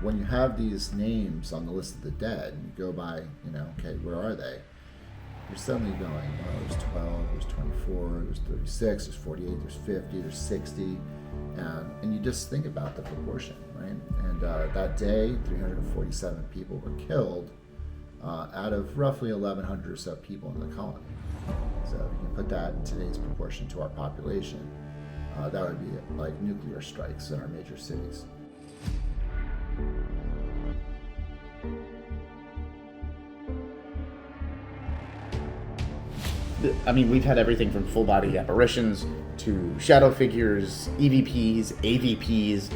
when you have these names on the list of the dead, and you go by, okay, where are they? You're suddenly going, oh, there's 12, there's 24, there's 36, there's 48, there's 50, there's 60. And you just think about the proportion, right? And that day, 347 people were killed out of roughly 1,100 or so people in the colony. So if you can put that in today's proportion to our population, that would be like nuclear strikes in our major cities. I mean, we've had everything from full-body apparitions to shadow figures, EVPs, AVPs.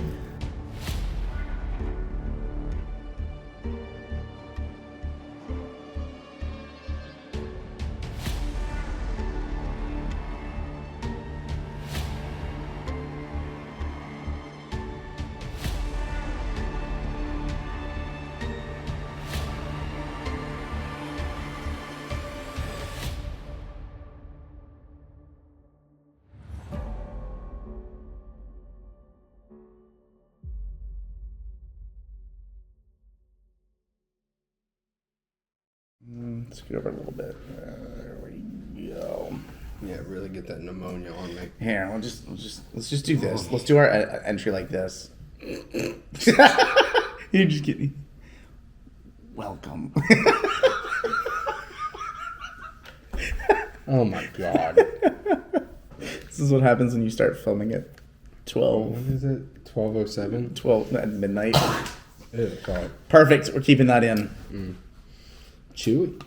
Let's get over a little bit. There we go. Yeah, really get that pneumonia on me. Here, let's just do this. Let's do our entry like this. You just get me. Welcome. Oh my god. This is what happens when you start filming at 12. What is it? 12:07? 12 at midnight. Ew, god. Perfect. We're keeping that in. Chewy.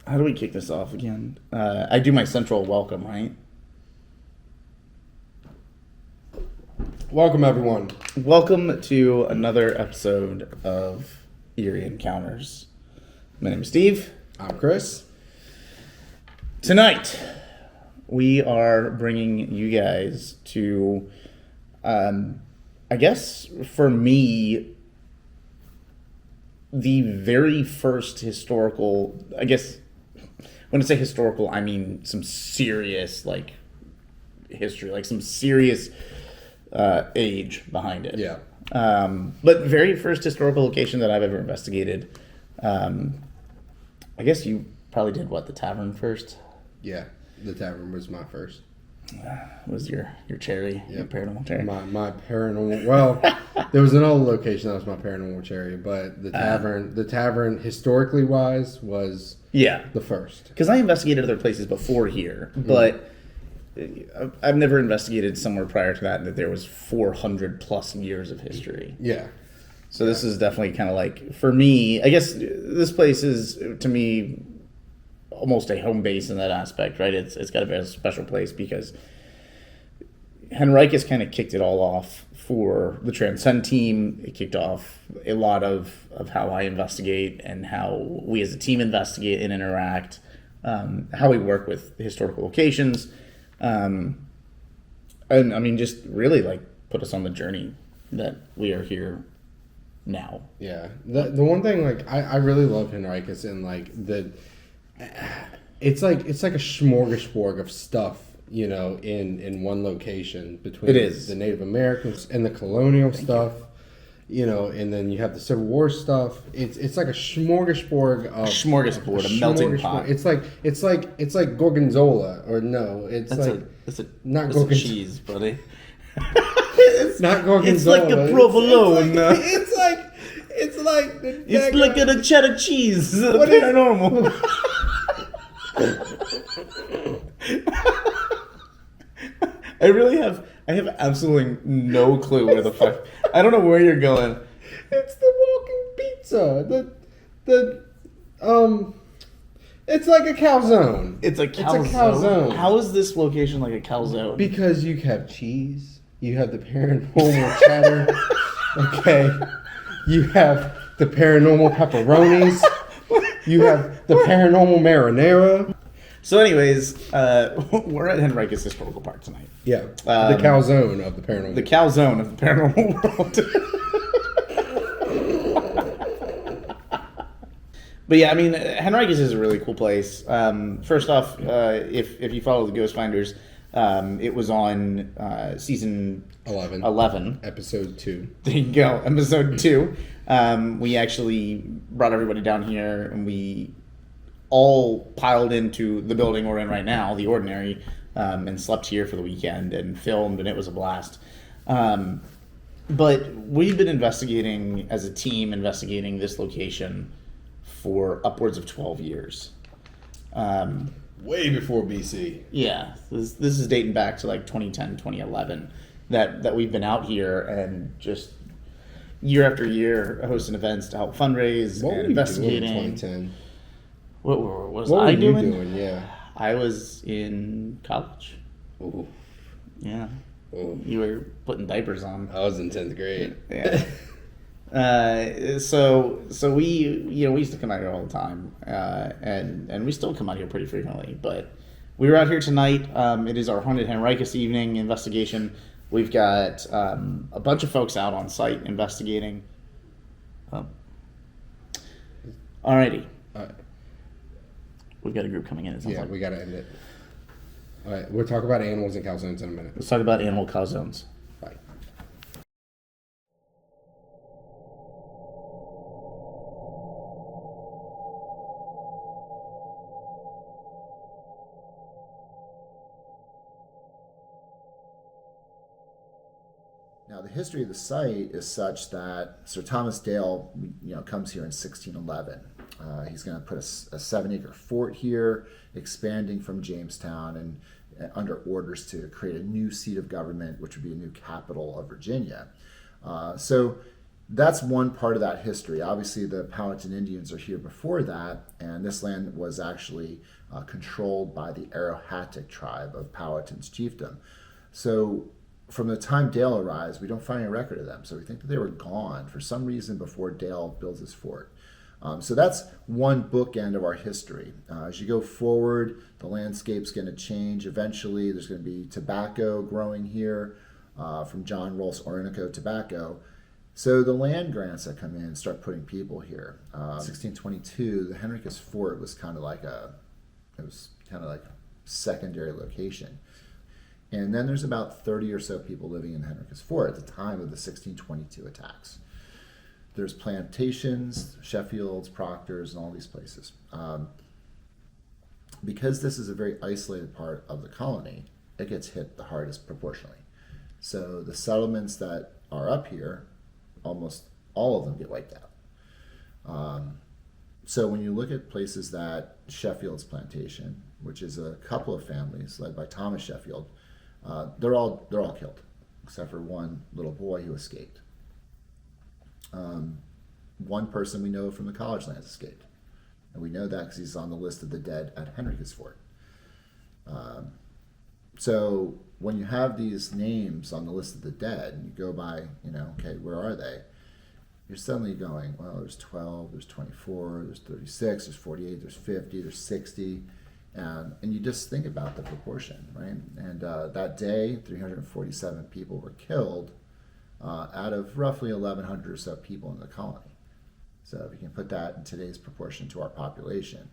How do we kick this off again? I do my central welcome, right? Welcome, everyone. Welcome to another episode of Eerie Encounters. My name is Steve. I'm Chris. Tonight, we are bringing you guys to, I guess, for me, the very first historical, I guess, when I say historical, I mean some serious, history, some serious age behind it. Yeah. But very first historical location that I've ever investigated. I guess you probably did, the tavern first? Yeah, the tavern was my first. Was your cherry, your paranormal cherry? My paranormal, well, there was another location that was my paranormal cherry, but the tavern historically wise was the first. Because I investigated other places before here, but I've never investigated somewhere prior to that there was 400 plus years of history. Yeah. So this is definitely kind of for me, I guess this place is, to me, almost a home base in that aspect, right? It's got to be a special place because Henricus kind of kicked it all off for the Transcend team. It kicked off a lot of how I investigate and how we as a team investigate and interact, how we work with historical locations, and I mean, just really put us on the journey that we are here now. Yeah. The one thing I really love Henricus and it's like a smorgasbord of stuff, in one location between the Native Americans and the colonial stuff, and then you have the Civil War stuff. It's like a smorgasbord of a melting pot. It's like gorgonzola, or no, it's not gorgonzola. Cheese, buddy. It's not gorgonzola. It's like a provolone. It's like a cheddar cheese. Paranormal. I have absolutely no clue where the fuck. I don't know where you're going. It's the walking pizza. It's like a calzone. It's a calzone. How is this location like a calzone? Because you have cheese, you have the paranormal cheddar, okay? You have the paranormal pepperonis, you have the paranormal marinara. So anyways, we're at Henricus Historical Park tonight. Yeah, the calzone of the paranormal. The calzone of the paranormal world. But yeah, I mean, Henricus is a really cool place. First off, if you follow the Ghost Finders, It was on season 11. Episode 2. There you go, episode 2. We actually brought everybody down here, and we all piled into the building we're in right now, the Ordinary, and slept here for the weekend and filmed, and it was a blast. But we've been investigating, as a team, investigating this location for upwards of 12 years. Way before BC. Yeah, this is dating back to like 2010, 2011 that we've been out here and just year after year hosting events to help fundraise What and were investigating. You doing in 2010? What was What I were doing? you doing? Yeah. I was in college. Ooh. Yeah. Ooh. You were putting diapers on. I was in 10th grade. Yeah. So we used to come out here all the time, and we still come out here pretty frequently. But we were out here tonight. It is our haunted Henricus evening investigation. We've got a bunch of folks out on site investigating. Alrighty. We've got a group coming in. Yeah, we gotta end it. All right, we'll talk about animals and calzones in a minute. Let's talk about animal calzones. Bye. Now, the history of the site is such that Sir Thomas Dale, comes here in 1611. He's going to put a 7-acre fort here, expanding from Jamestown, and under orders to create a new seat of government, which would be a new capital of Virginia. So that's one part of that history. Obviously, the Powhatan Indians are here before that, and this land was actually controlled by the Arrowhattic tribe of Powhatan's chiefdom. So from the time Dale arrives, we don't find any record of them. So we think that they were gone for some reason before Dale builds his fort. So that's one bookend of our history. As you go forward, the landscape's going to change. Eventually, there's going to be tobacco growing here from John Rolfe's Orinoco tobacco. So the land grants that come in start putting people here. 1622, the Henricus Fort was kind of like a secondary location. And then there's about 30 or so people living in Henricus Fort at the time of the 1622 attacks. There's plantations, Sheffields, Proctors, and all these places. Because this is a very isolated part of the colony, it gets hit the hardest proportionally. So the settlements that are up here, almost all of them get wiped out. So when you look at places that Sheffield's plantation, which is a couple of families led by Thomas Sheffield, they're all killed, except for one little boy who escaped. One person we know from the college lands escaped, and we know that because he's on the list of the dead at Henricus Fort. So when you have these names on the list of the dead, and you go by, okay, where are they? You're suddenly going, well, there's 12, there's 24, there's 36, there's 48, there's 50, there's 60. And you just think about the proportion, right? And that day, 347 people were killed out of roughly 1,100 or so people in the colony. So if you can put that in today's proportion to our population,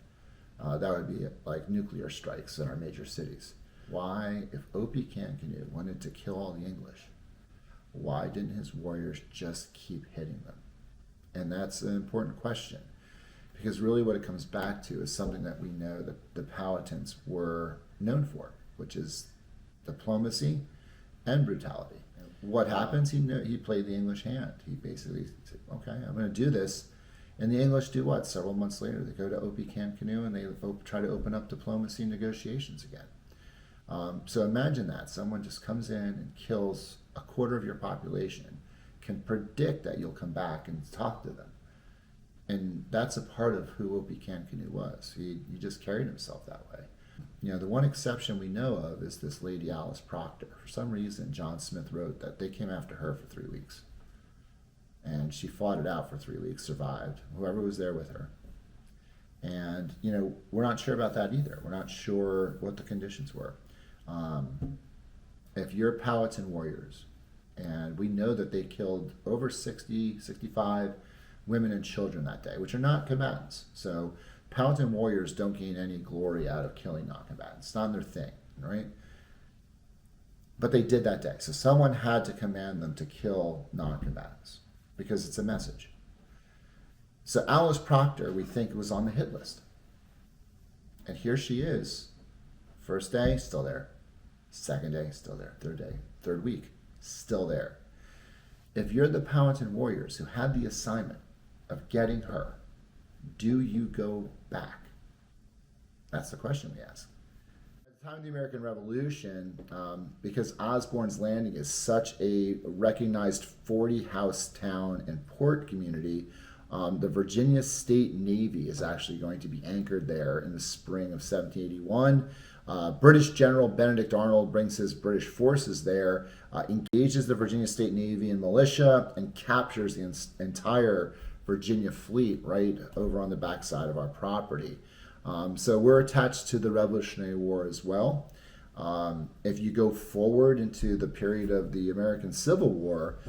that would be like nuclear strikes in our major cities. Why, if Opie Cancanute wanted to kill all the English, why didn't his warriors just keep hitting them? And that's an important question. Because really what it comes back to is something that we know that the Powhatans were known for, which is diplomacy and brutality. What happens? He played the English hand. He basically said, okay, I'm going to do this. And the English do what? Several months later, they go to Opie Cancanute and they try to open up diplomacy and negotiations again. So imagine that. Someone just comes in and kills a quarter of your population, can predict that you'll come back and talk to them. And that's a part of who Opie Cancanute was. He just carried himself that way. The one exception we know of is this lady Alice Proctor. For some reason, John Smith wrote that they came after her for 3 weeks. And she fought it out for 3 weeks, survived, whoever was there with her. And, we're not sure about that either. We're not sure what the conditions were. If you're Powhatan warriors, and we know that they killed over 60, 65 women and children that day, which are not combatants. So Powhatan warriors don't gain any glory out of killing non-combatants. It's not their thing, right? But they did that day. So someone had to command them to kill non-combatants because it's a message. So Alice Proctor, we think, was on the hit list. And here she is. First day, still there. Second day, still there. Third day, third week, still there. If you're the Powhatan warriors who had the assignment of getting her, do you go back? That's the question we ask. At the time of the American Revolution, because Osborne's Landing is such a recognized 40-house town and port community, the Virginia State Navy is actually going to be anchored there in the spring of 1781. British General Benedict Arnold brings his British forces there, engages the Virginia State Navy and militia, and captures the entire Virginia fleet right over on the backside of our property. So we're attached to the Revolutionary War as well. If you go forward into the period of the American Civil War,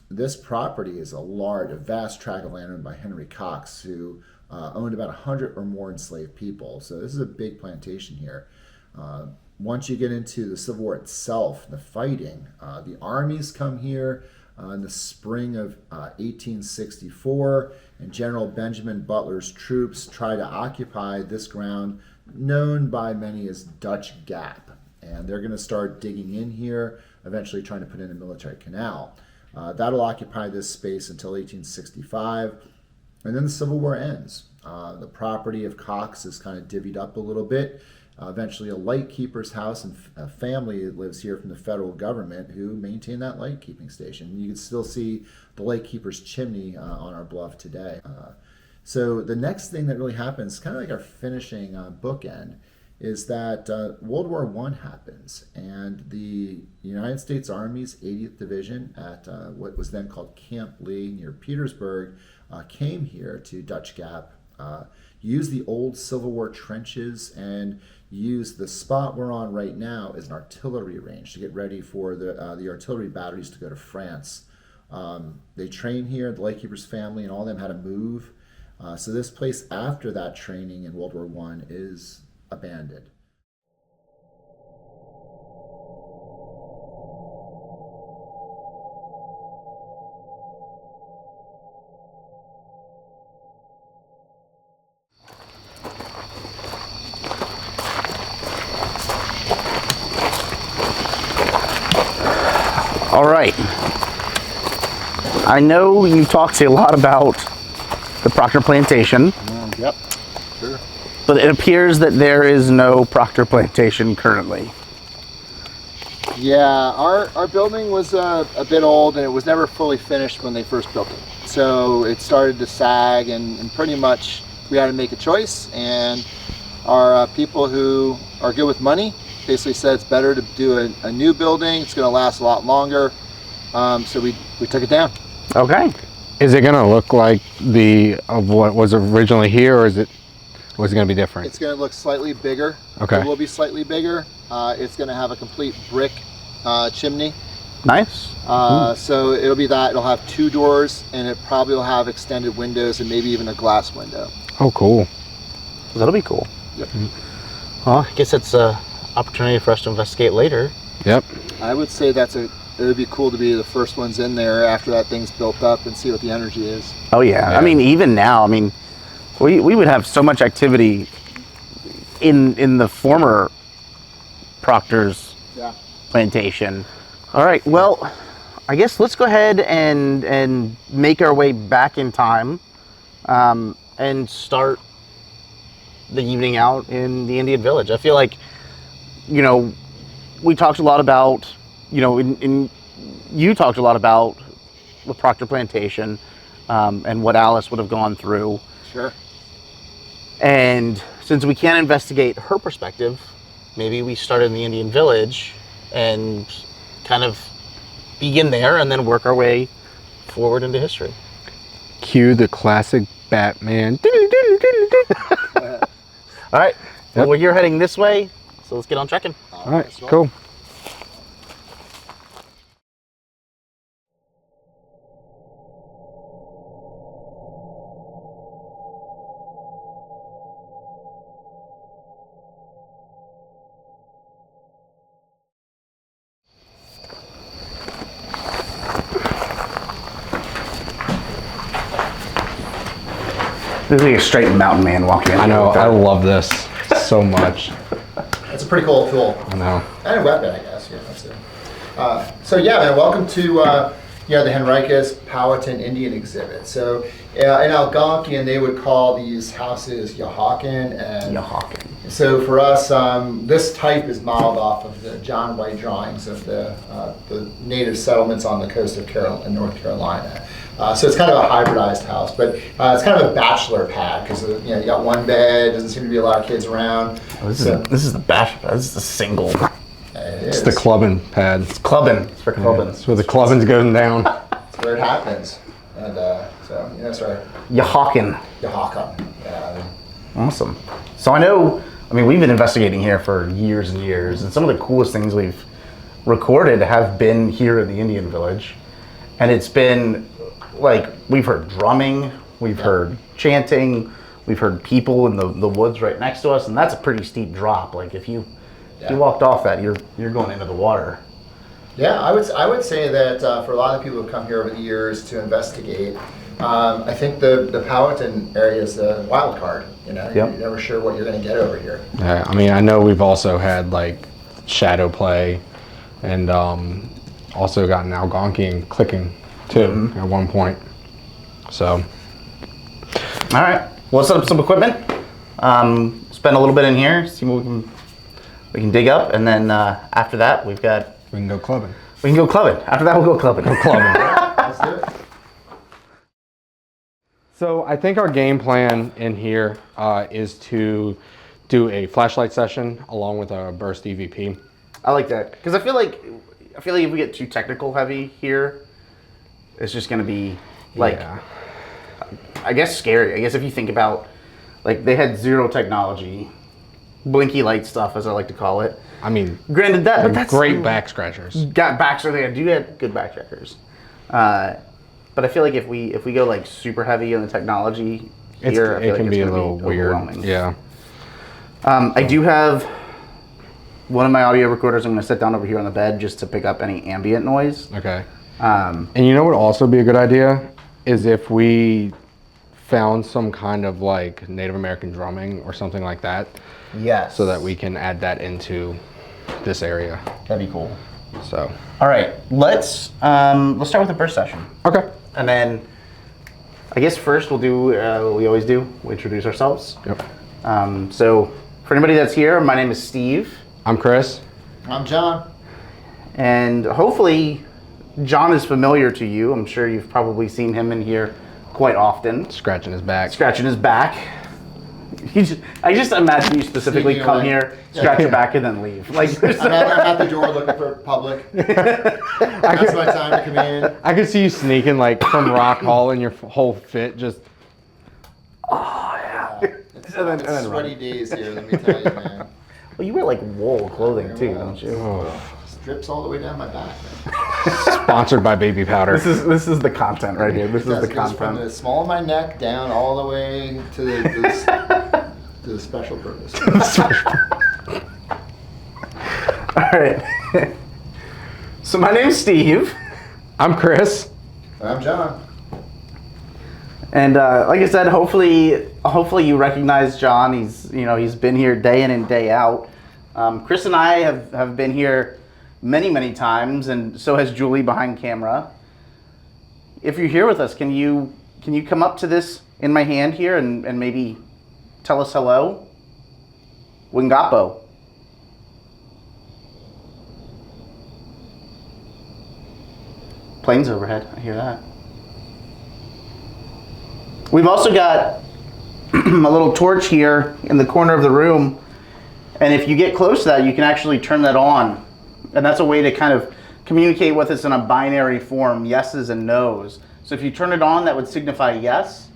this property is a vast tract of land owned by Henry Cox, who owned about 100 or more enslaved people. So this is a big plantation here. Once you get into the Civil War itself, the fighting, the armies come here in the spring of 1864, and General Benjamin Butler's troops try to occupy this ground known by many as Dutch Gap. And they're going to start digging in here, eventually trying to put in a military canal. That'll occupy this space until 1865, and then the Civil War ends. The property of Cox is kind of divvied up a little bit. Eventually, a lightkeeper's house and a family lives here from the federal government who maintain that lightkeeping station. You can still see the lightkeeper's chimney on our bluff today. So the next thing that really happens, kind of like our finishing bookend, is that World War I happens, and the United States Army's 80th Division at what was then called Camp Lee near Petersburg came here to Dutch Gap, used the old Civil War trenches, and used the spot we're on right now as an artillery range to get ready for the artillery batteries to go to France. They train here, the Lightkeeper's family and all of them had to move. So this place after that training in World War I is abandoned. All right. I know you talked a lot about the Proctor Plantation. Yep, sure. But it appears that there is no Proctor Plantation currently. Yeah, our building was a bit old, and it was never fully finished when they first built it. So it started to sag, and pretty much we had to make a choice. And our people who are good with money basically said it's better to do a new building. It's going to last a lot longer. So we took it down. Okay. Is it going to look like what was originally here, or was it going to be different? It's going to look slightly bigger. Okay. It will be slightly bigger. It's going to have a complete brick chimney. Nice. So it'll be that. It'll have 2 doors, and it probably will have extended windows and maybe even a glass window. Oh, cool. That'll be cool. Yep. Well, I guess it's an opportunity for us to investigate later. Yep. I would say it would be cool to be the first ones in there after that thing's built up and see what the energy is. Oh, yeah. I mean, even now, we would have so much activity in the former Proctor's plantation. All right, well, I guess let's go ahead and make our way back in time and start the evening out in the Indian village. I feel like, we talked a lot about, you talked a lot about the Proctor Plantation and what Alice would have gone through. Sure. And since we can't investigate her perspective, maybe we start in the Indian village and kind of begin there and then work our way forward into history. Cue the classic Batman. All right. Well, you're heading this way, so let's get on trekking. All right, cool. This is like a straight mountain man walking in. I know. I love this so much. It's a pretty cool tool. I know. And a weapon, I guess. Yeah, that's it. So yeah, man, welcome to the Henricus Powhatan Indian exhibit. So in Algonquian, they would call these houses Yahawkin. And so for us, this type is modeled off of the John White drawings of the native settlements on the coast of North Carolina. So it's kind of a hybridized house, but it's kind of a bachelor pad because you got one bed. Doesn't seem to be a lot of kids around. Oh, this is the bachelor. This is the single. It's the clubbing pad. It's clubbing. It's for clubbing. It's where the clubbing's going down. That's where it happens. And sorry. Yahawkin. Yeah. Awesome. So we've been investigating here for years and years, and some of the coolest things we've recorded have been here in the Indian village. And it's been like, we've heard drumming, we've heard chanting, we've heard people in the woods right next to us, and that's a pretty steep drop. Like if you walked off that, you're going into the water. Yeah, I would say that for a lot of people who come here over the years to investigate, I think the Powhatan area is the wild card. You're never sure what you're going to get over here. Yeah, I know we've also had like shadow play, and also got an Algonquian clicking too at one point. So, all right, well, let's set up some equipment. Spend a little bit in here, see what we can dig up, and then after that we can go clubbing. After that, we'll go clubbing. Let's do it. So I think our game plan in here is to do a flashlight session along with a burst EVP. I like that because I feel like if we get too technical heavy here, it's just going to be like, I guess scary. I guess if you think about, like, they had zero technology, blinky light stuff, as I like to call it. I mean, granted but that's great back scratchers. They do have good back scratchers. But I feel like if we go like super heavy on the technology here, it can be a little weird. Yeah. I do have one of my audio recorders. I'm going to set down over here on the bed just to pick up any ambient noise. Okay. And you know what would also be a good idea is if we found some kind of like Native American drumming or something like that. Yes. So that we can add that into this area. That'd be cool. So. All right, let's start with the burst session. Okay. And then I guess first we'll do what we always do. We introduce ourselves. Yep. So for anybody that's here, my name is Steve. I'm Chris. I'm John. And hopefully John is familiar to you. I'm sure you've probably seen him in here quite often. Scratching his back. I just imagine you specifically come here, scratch your back, and then leave. Like I'm at the door looking for public. That's my time to come in. I could see you sneaking like from Rock Hall in your whole fit, just. Oh yeah. It's sweaty days here, let me tell you, man. Well, you wear like wool clothing too, don't you? Oh. Drips all the way down my back. Sponsored by Baby Powder. This is the content right here. This is the content. From the small of my neck down all the way to the special purpose. All right. So my name's Steve. I'm Chris. I'm John. And like I said, hopefully you recognize John. He's been here day in and day out. Chris and I have been here many times, and so has Julie behind camera. If you're here with us, can you come up to this in my hand here and maybe tell us hello? Wingapo. Planes overhead, I hear that. We've also got a little torch here in the corner of the room, and if you get close to that, you can actually turn that on. And that's a way to kind of communicate with us in a binary form, yeses and nos. So if you turn it on, that would signify yes.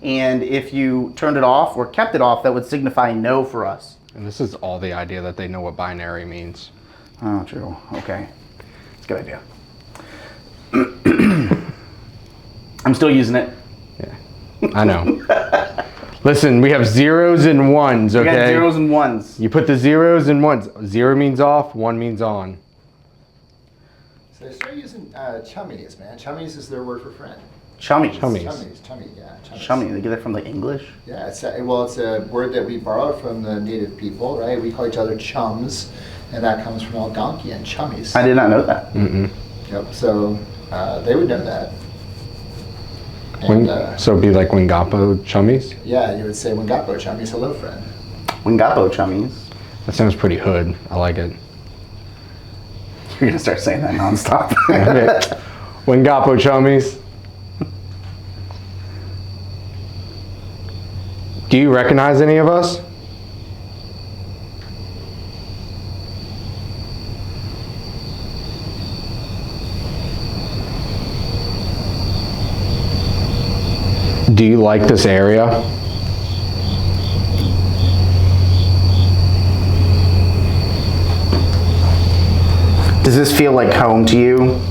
And if you turned it off or kept it off, that would signify no for us. And this is all the idea that they know what binary means. Oh, true. Okay. It's a good idea. I'm still using it. Yeah, I know. Listen, we have zeros and ones, okay? We got zeros and ones. You put the zeros and ones. 0 means off, 1 means on. So they start using chummies, man. Chummies is their word for friend. Chummies. Chummy. They get it from the English? Yeah, it's a word that we borrowed from the native people, right? We call each other chums, and that comes from Algonquian, chummies. I did not know that. Yep, so they would know that. So it'd be like Wingapo chummies? Yeah, you would say Wingapo chummies, hello friend. Wingapo chummies. That sounds pretty hood. I like it. You're gonna start saying that nonstop. Wingapo chummies. Do you recognize any of us? Do you like this area? Does this feel like home to you?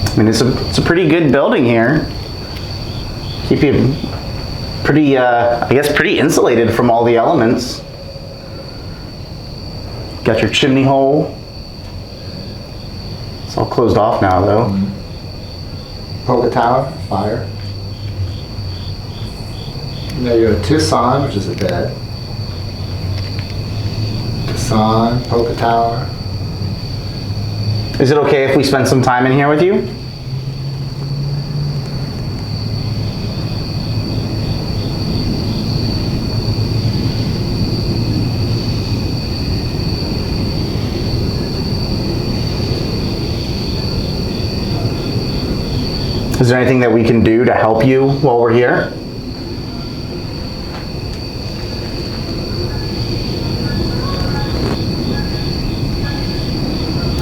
I mean, it's a pretty good building here. Keep you pretty, I guess, pretty insulated from all the elements. Got your chimney hole. It's all closed off now, though. Polka Tower, fire. And there you go, Tucson, which is a bed. Tucson, Polka Tower. Is it okay if we spend some time in here with you? Is there anything that we can do to help you while we're here?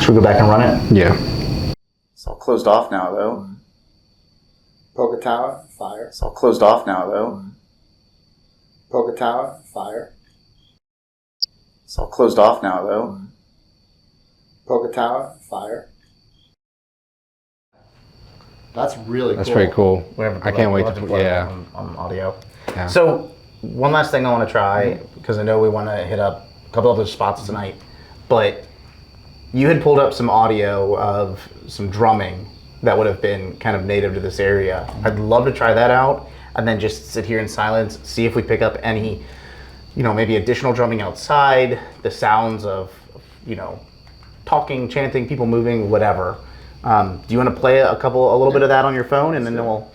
Should we go back and run it? Yeah. It's all closed off now, though. Polka Tower, fire. It's all closed off now, though. Polka Tower, fire. It's all closed off now, though. Polka Tower, fire. That's really That's cool. pretty cool. I can't wait to put put, yeah. on audio. Yeah. So one last thing I want to try, because I know we want to hit up a couple other spots tonight, but you had pulled up some audio of some drumming that would have been kind of native to this area. I'd love to try that out and then just sit here in silence, see if we pick up any, maybe additional drumming outside, the sounds of, talking, chanting, people moving, whatever. Do you want to play a little bit of that on your phone, and then we'll...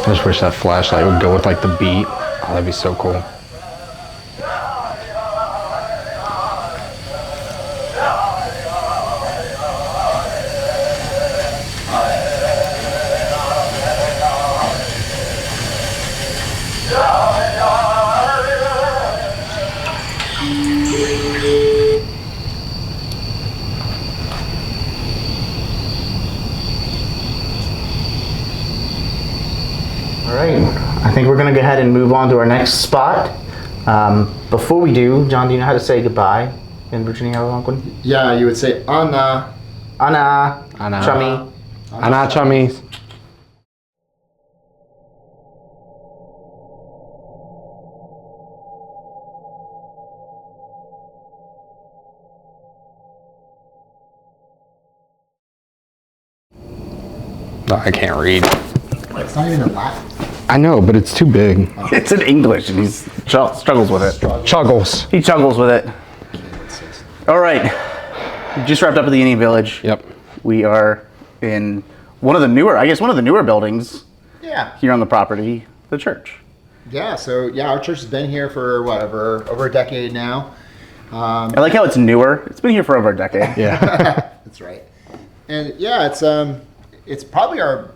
I just wish that flashlight would go with like the beat. Oh, that'd be so cool. All right, I think we're gonna go ahead and move on to our next spot. Before we do, John, do you know how to say goodbye in Virginia Algonquin? Yeah, you would say Anna. Anna. Anna. Chummy. Anna chummies. No, I can't read. It's not even in Latin. I know, but it's too big. It's in English, and he struggles with it. Chuggles. He chuggles with it. All right, we just wrapped up at the Indian Village. Yep. We are in one of the newer buildings. Yeah. Here on the property, the church. Yeah, so our church has been here for over a decade now. I like how it's newer. It's been here for over a decade. Yeah. That's right. And yeah, it's probably our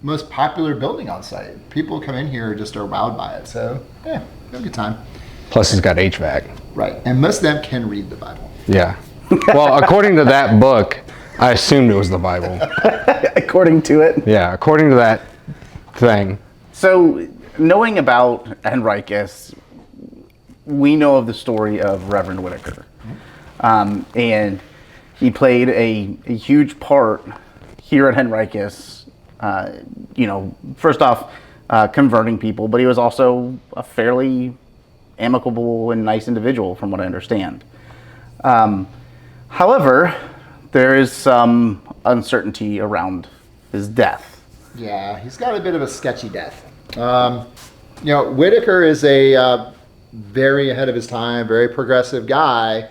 most popular building on site. People come in here just are wowed by it. So yeah, have a good time. Plus, it's got HVAC. Right, and most of them can read the Bible. Yeah. Well, according to that book, I assumed it was the Bible. According to it. Yeah, according to that thing. So, knowing about Henricus, we know of the story of Reverend Whitaker. And he played a huge part here at Henricus, first off, converting people, but he was also a fairly amicable and nice individual from what I understand. However, there is some uncertainty around his death. Yeah, he's got a bit of a sketchy death. Whitaker is a very ahead of his time, very progressive guy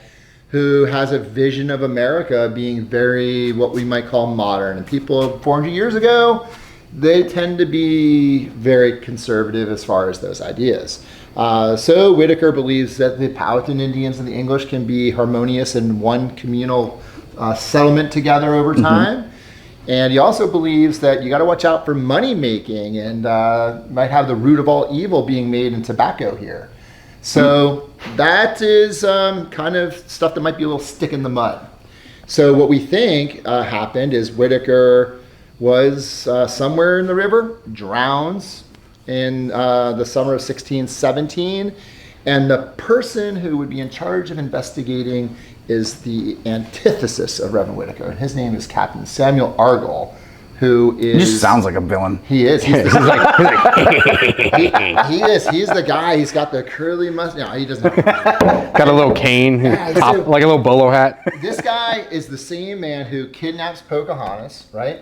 who has a vision of America being very what we might call modern. And people 400 years ago, they tend to be very conservative as far as those ideas. So Whitaker believes that the Powhatan Indians and the English can be harmonious in one communal settlement together over time. Mm-hmm. And he also believes that you got to watch out for money making and might have the root of all evil being made in tobacco here. So that is kind of stuff that might be a little stick in the mud. So what we think happened is Whitaker was somewhere in the river, drowns in the summer of 1617, and the person who would be in charge of investigating is the antithesis of Reverend Whitaker, and his name is Captain Samuel Argall, who is... He just sounds like a villain. He is. He's he is. He's the guy. He's got the curly mustache. No, he doesn't. Got a little cane, like a little bolo hat. This guy is the same man who kidnaps Pocahontas, right?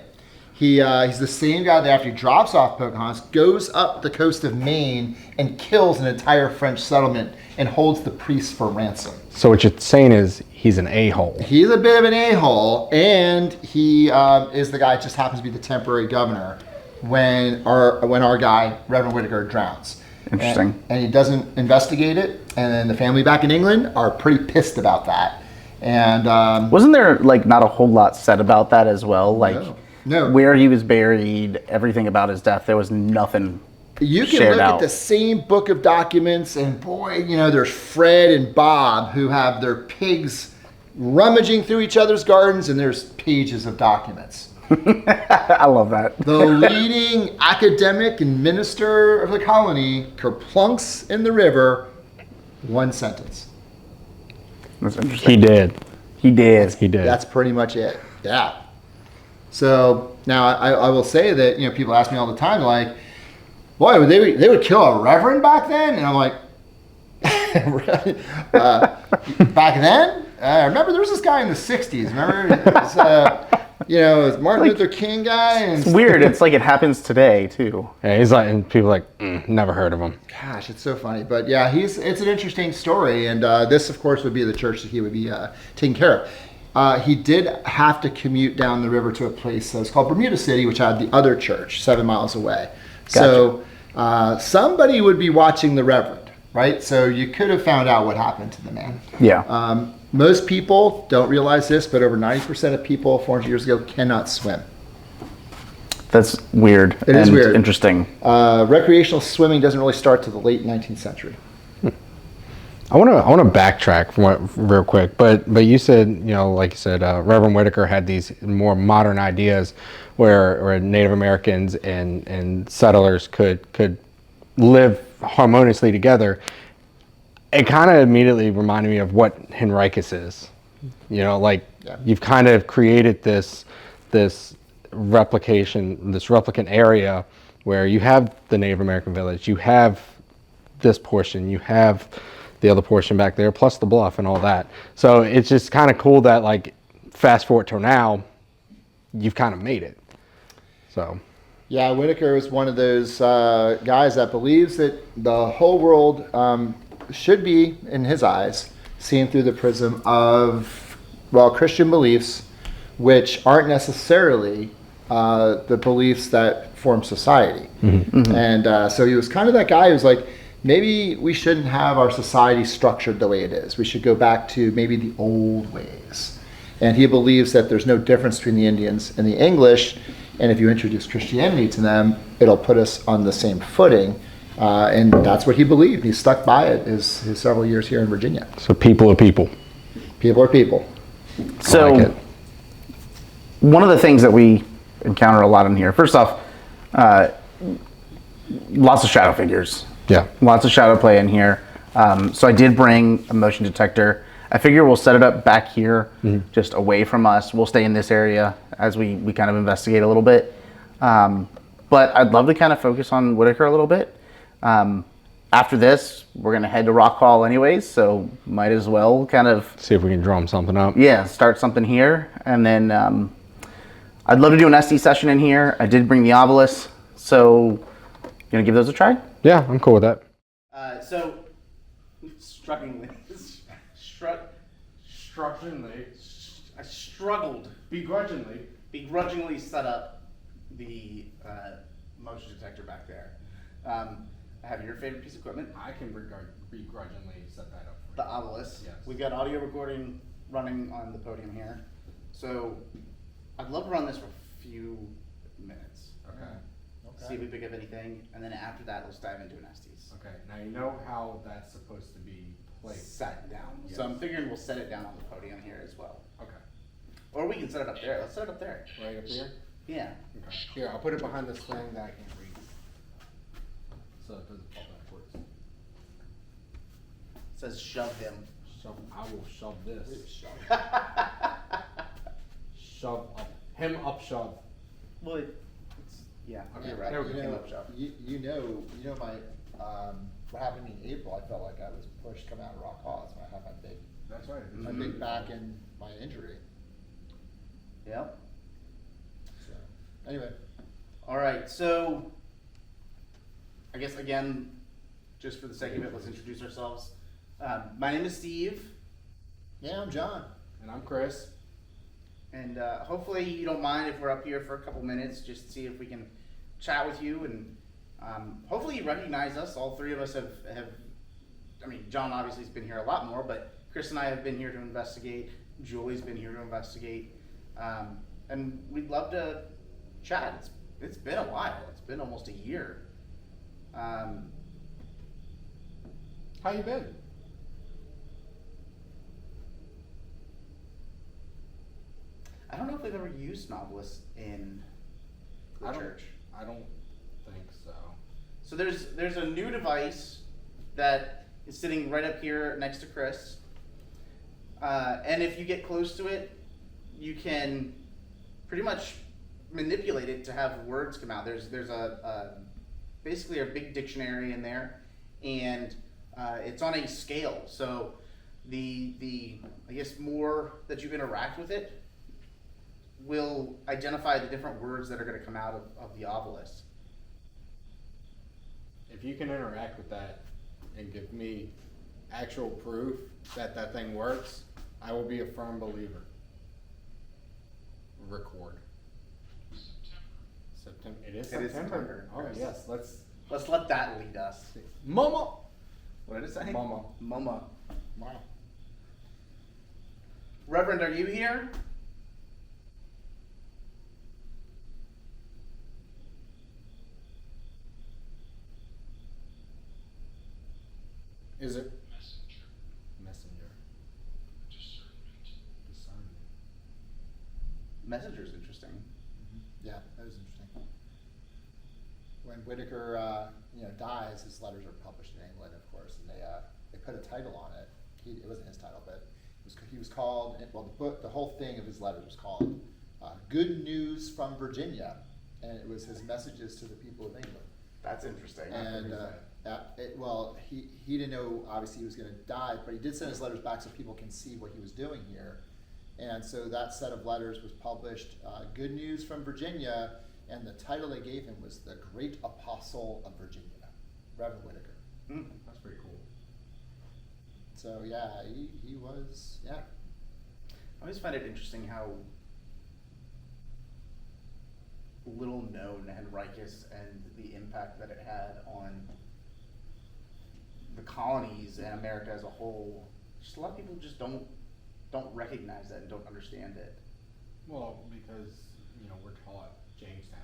He's the same guy that after he drops off Pocahontas, goes up the coast of Maine and kills an entire French settlement and holds the priests for ransom. So what you're saying is he's an a-hole. He's a bit of an a-hole, and he is the guy that just happens to be the temporary governor when our guy, Reverend Whitaker, drowns. Interesting. And he doesn't investigate it, and then the family back in England are pretty pissed about that. And wasn't there not a whole lot said about that as well? No. Where he was buried, everything about his death, there was nothing you can shared look out. At the same book of documents, and boy, there's Fred and Bob who have their pigs rummaging through each other's gardens, and there's pages of documents. I love that. The leading academic and minister of the colony kerplunks in the river, one sentence. That's interesting. He did. He did. That's pretty much it. Yeah. So now I will say that people ask me all the time, like, boy, they would kill a reverend back then, and I'm like, back then? Remember there was this guy in the '60s. Remember, it was Martin Luther King guy. And it's weird. It's like it happens today too. Yeah, he's like, and people are like, never heard of him. Gosh, it's so funny. But yeah, it's an interesting story, and this, of course, would be the church that he would be taking care of. He did have to commute down the river to a place that was called Bermuda City, which had the other church 7 miles away. Gotcha. So somebody would be watching the reverend, right? So you could have found out what happened to the man. Yeah. Most people don't realize this, but over 90% of people 400 years ago cannot swim. That's weird. It is weird. Interesting. Recreational swimming doesn't really start to the late 19th century. I want to backtrack real quick, but you said, like you said, Reverend Whitaker had these more modern ideas where Native Americans and settlers could live harmoniously together. It kind of immediately reminded me of what Henricus is. You've kind of created this replicant area where you have the Native American village, you have this portion, you have the other portion back there, plus the bluff and all that. So it's just kind of cool that fast forward to now, you've kind of made it. So. Yeah, Whitaker is one of those guys that believes that the whole world should be, in his eyes, seen through the prism of, Christian beliefs, which aren't necessarily the beliefs that form society. Mm-hmm. And so he was kind of that guy who's like, maybe we shouldn't have our society structured the way it is. We should go back to maybe the old ways. And he believes that there's no difference between the Indians and the English, and if you introduce Christianity to them, it'll put us on the same footing. And that's what he believed. He stuck by it his several years here in Virginia. So people are people. People are people. So, I like it. one of the things that we encounter a lot in here, first off, lots of shadow figures. Yeah. Lots of shadow play in here. So I did bring a motion detector. I figure we'll set it up back here, just away from us. We'll stay in this area as we kind of investigate a little bit. But I'd love to kind of focus on Whitaker a little bit. After this, we're going to head to Rock Hall anyways, so might as well kind of... See if we can drum something up. Yeah, start something here. And then I'd love to do an SD session in here. I did bring the obelisk, so you going to give those a try? Yeah, I'm cool with that. So, I struggled, begrudgingly set up the motion detector back there. I have your favorite piece of equipment, I can begrudgingly set that up for the obelisk. Yes. We've got audio recording running on the podium here. So, I'd love to run this for a few minutes. Okay. See if we pick up anything, and then after that, let's dive into an Estes. Okay. Now you know how that's supposed to be played. Set down. Yes. So I'm figuring we'll set it down on the podium here as well. Okay. Or we can set it up there. Let's set it up there. Right up here? Yeah. Okay. Here, I'll put it behind this thing that I can't read. So it doesn't fall backwards. It says shove him. I will shove this. Shove. Shove up. Him up shove. Well, yeah, Okay, you're right. there we go. Him up shove. You know my what happened in April. I felt like I was pushed coming out of Rock Hall. That's when I had That's right. my big back and my injury. Yep. So anyway, All right. So I guess again, just for the sake of it, let's introduce ourselves. My name is Steve, yeah, I'm John. And I'm Chris. and hopefully you don't mind if we're up here for a couple minutes, just to see if we can chat with you, and hopefully you recognize us. All three of us have. I mean, John obviously has been here a lot more, but Chris and I have been here to investigate. Julie's been here to investigate, and we'd love to chat. It's been a while. It's been almost a year. How you been? I don't know if we've ever used novelists in the church. I don't think so. So there's a new device that is sitting right up here next to Chris, and if you get close to it, you can pretty much manipulate it to have words come out. There's basically a big dictionary in there, and it's on a scale. So the I guess more that you interact with it will identify the different words that are going to come out of the obelisk. If you can interact with that and give me actual proof that that thing works, I will be a firm believer. Record. September. It is It is September. September. Oh yes, Let's let that lead us. Mama. What did it say? Mama. Mama. Wow. Reverend, are you here? Is it? Messenger. Discernment. Messenger's interesting. Yeah, that was interesting. When Whitaker, dies, his letters are published in England, of course, and they put a title on it. It wasn't his title, but he was called. Well, the whole thing of his letters was called "Good News from Virginia," and it was his messages to the people of England. That's interesting. And he didn't know, obviously, he was going to die, but he did send his letters back so people can see what he was doing here. And so that set of letters was published, Good News from Virginia, and the title they gave him was The Great Apostle of Virginia, Reverend Whitaker. That's pretty cool. So yeah, he was, yeah. I always find it interesting how little known Henricus and the impact that it had on the colonies and America as a whole, just a lot of people just don't recognize that and don't understand it. Well, because, we're taught Jamestown.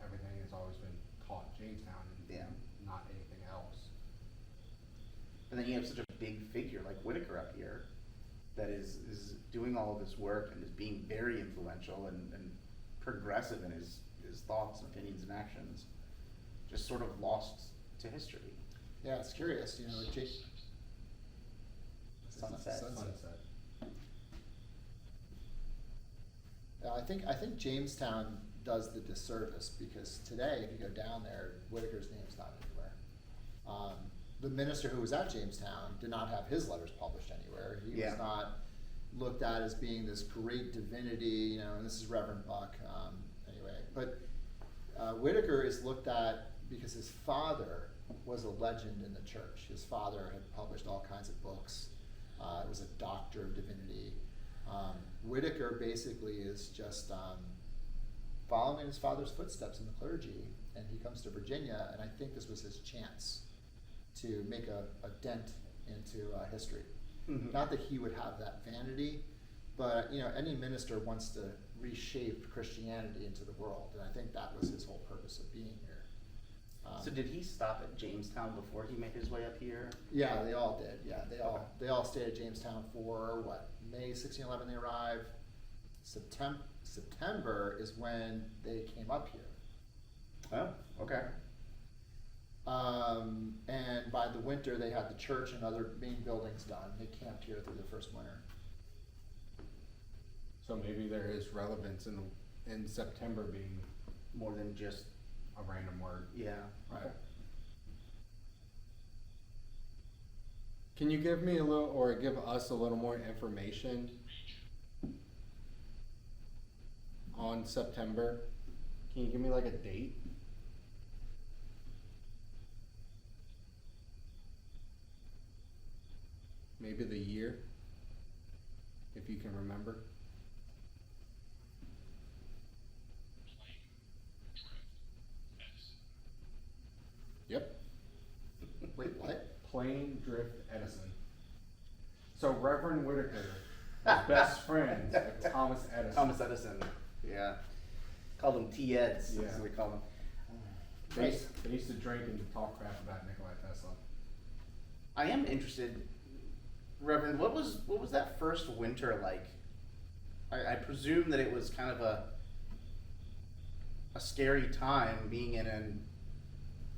Everything has always been taught Jamestown and not anything else. And then you have such a big figure like Whitaker up here that is doing all of this work and is being very influential and progressive in his thoughts and opinions and actions, just sort of lost to history. Yeah, it's curious, Sunset. I think Jamestown does the disservice because today, if you go down there, Whitaker's name's not anywhere. The minister who was at Jamestown did not have his letters published anywhere. He was not looked at as being this great divinity, and this is Reverend Buck, anyway. But Whitaker is looked at because his father was a legend in the church. His father had published all kinds of books. Was a doctor of divinity. Whitaker basically is just following his father's footsteps in the clergy, and he comes to Virginia, and I think this was his chance to make a dent into history. Mm-hmm. Not that he would have that vanity, but any minister wants to reshape Christianity into the world, and I think that was his whole purpose of being here. So did he stop at Jamestown before he made his way up here? Yeah, they all did. Yeah, they all stayed at Jamestown for May 1611 they arrived. September is when they came up here. Oh, okay. And by the winter they had the church and other main buildings done. They camped here through the first winter. So maybe there is relevance in September being more than just a random word. Yeah. Right. Okay. Can you give me give us a little more information on September? Can you give me like a date? Maybe the year, if you can remember. Yep. Wait, what? Plane Drift Edison. So Reverend Whitaker was best friends with Thomas Edison. Thomas Edison, yeah. Called him T-Eds, Yeah. that's what we call him. They used to drink and talk crap about Nikola Tesla. I am interested, Reverend, what was that first winter like? I presume that it was kind of a scary time being in an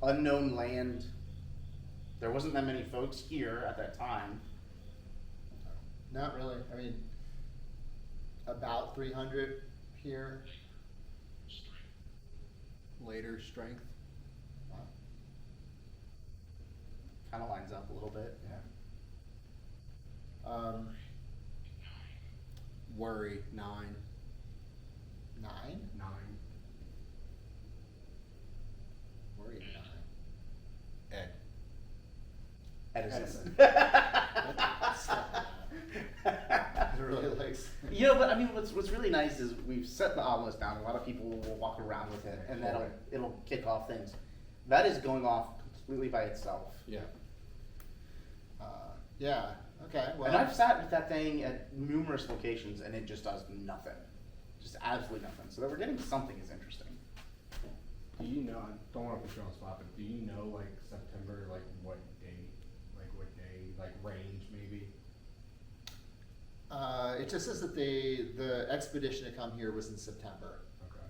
unknown land. There wasn't that many folks here at that time. Not really. I mean, about 300 here. Later strength. Wow. Kind of lines up a little bit. Yeah. Worry 9. 9? 9. Worry 9. Ed. Edison. It really likes. But I mean, what's really nice is we've set the ominous down. A lot of people will walk around with it, and it'll kick off things. That is going off completely by itself. Yeah. Yeah. Okay. Well. And I've sat with that thing at numerous locations, and it just does nothing, just absolutely nothing. So that we're getting something is interesting. Do you know? I don't want to put you on the spot, but do you know like September, like what date, range maybe? It just says that the expedition to come here was in September. Okay.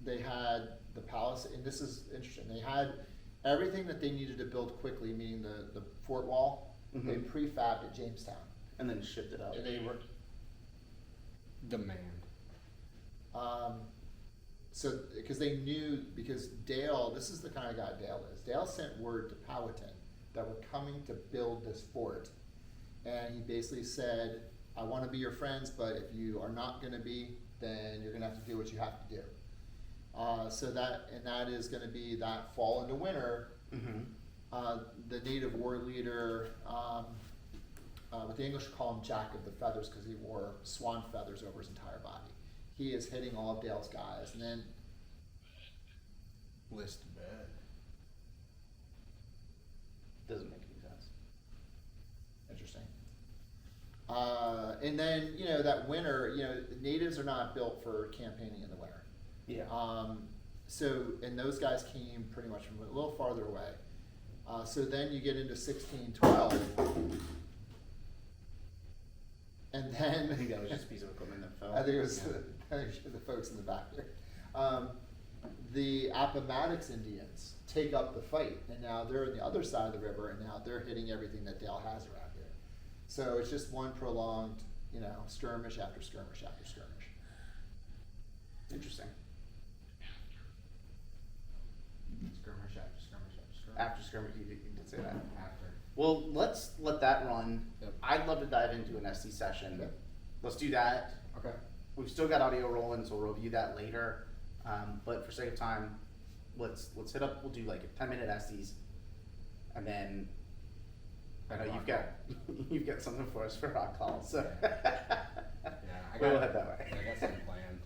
They had the palace, and this is interesting. They had everything that they needed to build quickly, meaning the fort wall. Mm-hmm. They prefabbed at Jamestown, and then shipped it up. And they were demand. So because they knew, because Dale, this is the kind of guy Dale is. Dale sent word to Powhatan that we're coming to build this fort. And he basically said, I want to be your friends, but if you are not going to be, then you're going to have to do what you have to do. So that is going to be that fall into winter. Mm-hmm. The native war leader, what the English call him Jack of the Feathers because he wore swan feathers over his entire body. He is hitting all of Dale's guys. And then list bed. Doesn't make any and then that winter, natives are not built for campaigning in the winter. Yeah. So and those guys came pretty much from a little farther away. So then you get into 1612, and then I think that was just a piece of equipment that fell. I think it was the folks in the back there. The Appomattox Indians take up the fight, and now they're on the other side of the river, and now they're hitting everything that Dale has around here. So it's just one prolonged, skirmish after skirmish after skirmish. Interesting. Skirmish after skirmish after skirmish. After skirmish, you did say that. After. Well, let's let that run. Yep. I'd love to dive into an SD session. Yep. Let's do that. Okay. We've still got audio rolling, so we'll review that later. But for sake of time, let's hit up. We'll do like a 10-minute SDs, and then I know you've got something for us for rock call. So we'll head that way. I got something planned.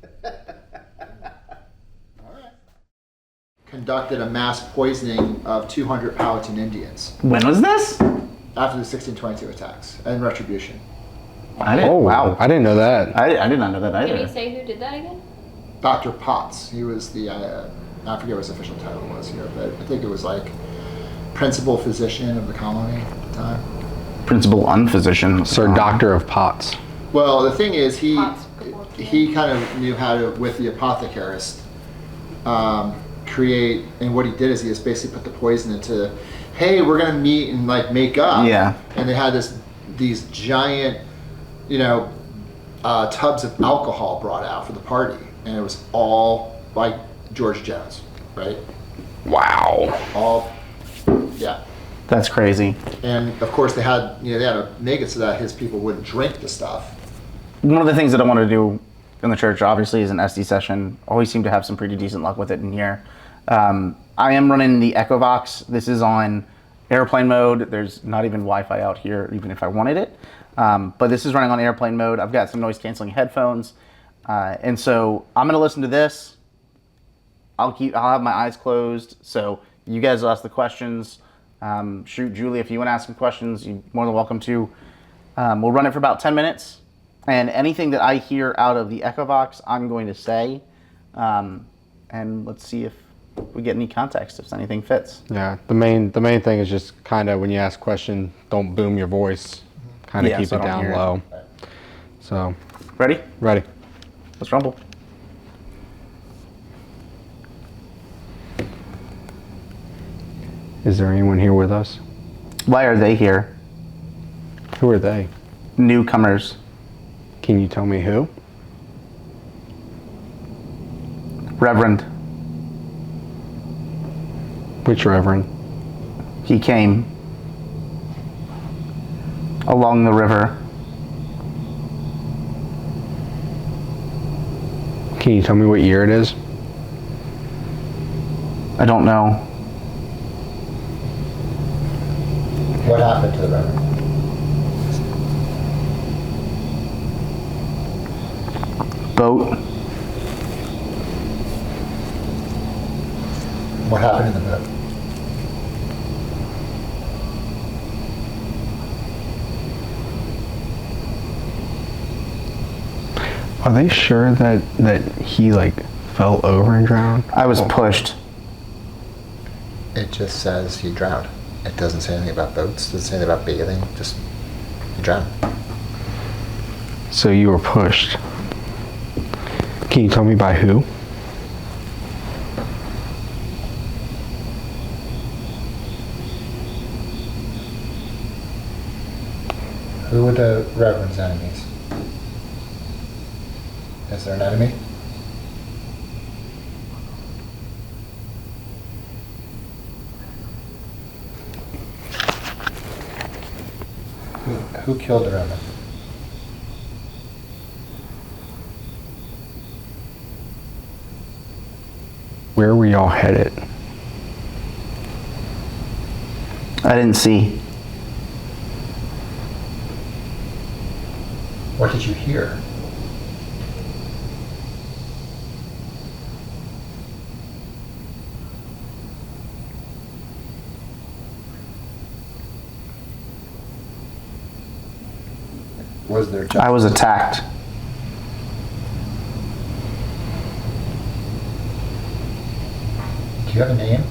All right. Conducted a mass poisoning of 200 Powhatan Indians When was this? after the 1622 attacks and retribution. I didn't. Oh, Wow. I didn't know that. I did not know that either. Can you say who did that again? Dr. Potts, he was the, I forget what his official title was here, but I think it was like principal physician of the colony at the time. Principal unphysician. Sir Doctor of Potts. Well, the thing is, he Potts. kind of knew how to, with the apothecarist, create, and what he did is he just basically put the poison into, hey, we're gonna meet and like make up. Yeah. And they had these giant, tubs of alcohol brought out for the party, and it was all like George Jones, right? Wow. All, yeah. That's crazy. And of course they had to make it so that his people wouldn't drink the stuff. One of the things that I want to do in the church, obviously, is an SD session. Always seem to have some pretty decent luck with it in here. I am running the Echovox. This is on airplane mode. There's not even Wi-Fi out here, even if I wanted it. But this is running on airplane mode. I've got some noise canceling headphones. And so I'm going to listen to this. I'll have my eyes closed. So you guys will ask the questions. Shoot, Julie, if you want to ask some questions, you're more than welcome to. We'll run it for about 10 minutes. And anything that I hear out of the Echovox, I'm going to say. And let's see if we get any context, if anything fits. Yeah, the main thing is just kind of when you ask a question, don't boom your voice. Kind of keep so it I don't down hear it. low. So, Ready? ready. Let's rumble. Is there anyone here with us? Why are they here? Who are they? Newcomers. Can you tell me who? Reverend. Which reverend? He came along the river. Can you tell me what year it is? I don't know. What happened to the Reverend? Boat. What happened in the boat? Are they sure that he like fell over and drowned? I was pushed. It just says he drowned. It doesn't say anything about boats. It doesn't say anything about bathing. Just he drowned. So you were pushed. Can you tell me by who? Who were the Reverend's enemies? Is there an enemy? Who killed the Reverend? Where were y'all headed? I didn't see. What did you hear? Was there? I was attacked. Do you have a name?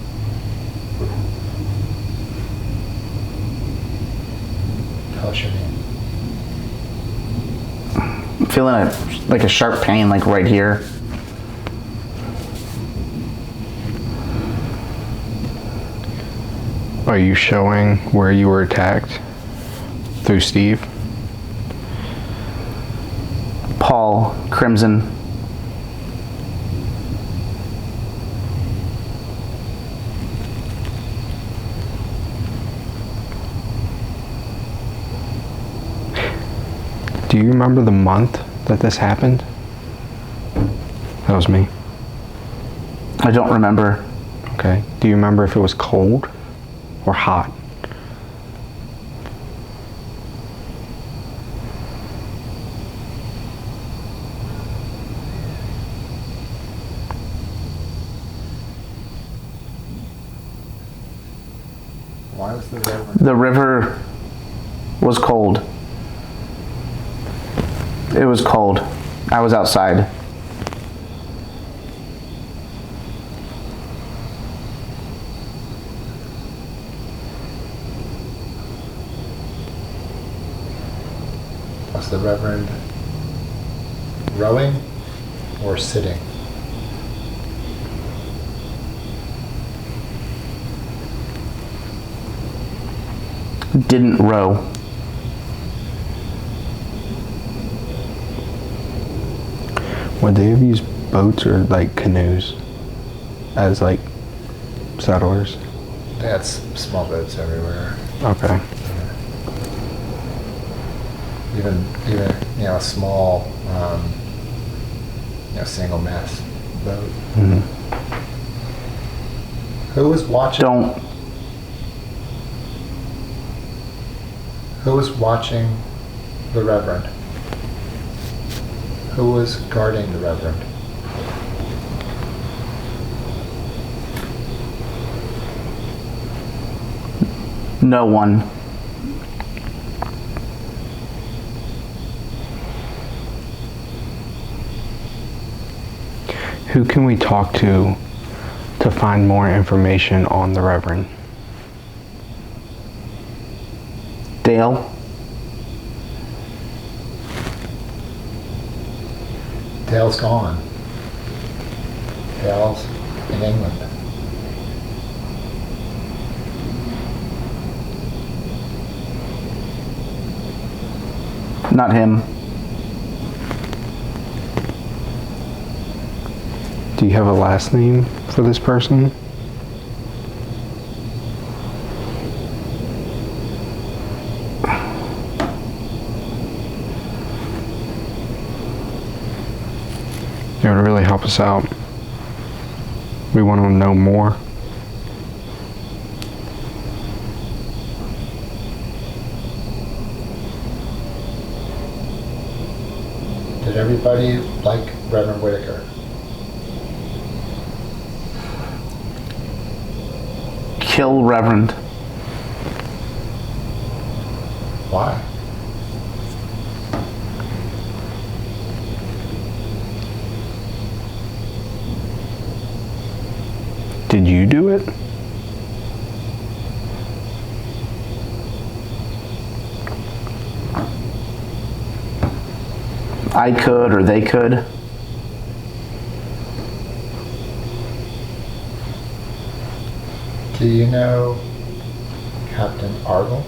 Tell us your name. I'm feeling like a sharp pain, like right here. Are you showing where you were attacked? Through Steve? Paul, Crimson. Do you remember the month that this happened? That was me. I don't remember. Okay. Do you remember if it was cold or hot? Why was the river? The river was cold. It was cold. I was outside. Was the Reverend rowing or sitting? Didn't row. Would they have used boats or like canoes as like settlers? They had small boats everywhere. Okay. Even a small single mast boat. Mm-hmm. Who was watching? Who was watching the Reverend? Who was guarding the Reverend? No one. Who can we talk to find more information on the Reverend? Dale. Dale's gone. Dale's in England. Not him. Do you have a last name for this person? It would really help us out. We want to know more. Did everybody like Reverend Whitaker? Kill Reverend. Why? Did you do it? I could, or they could. Do you know Captain Argyle?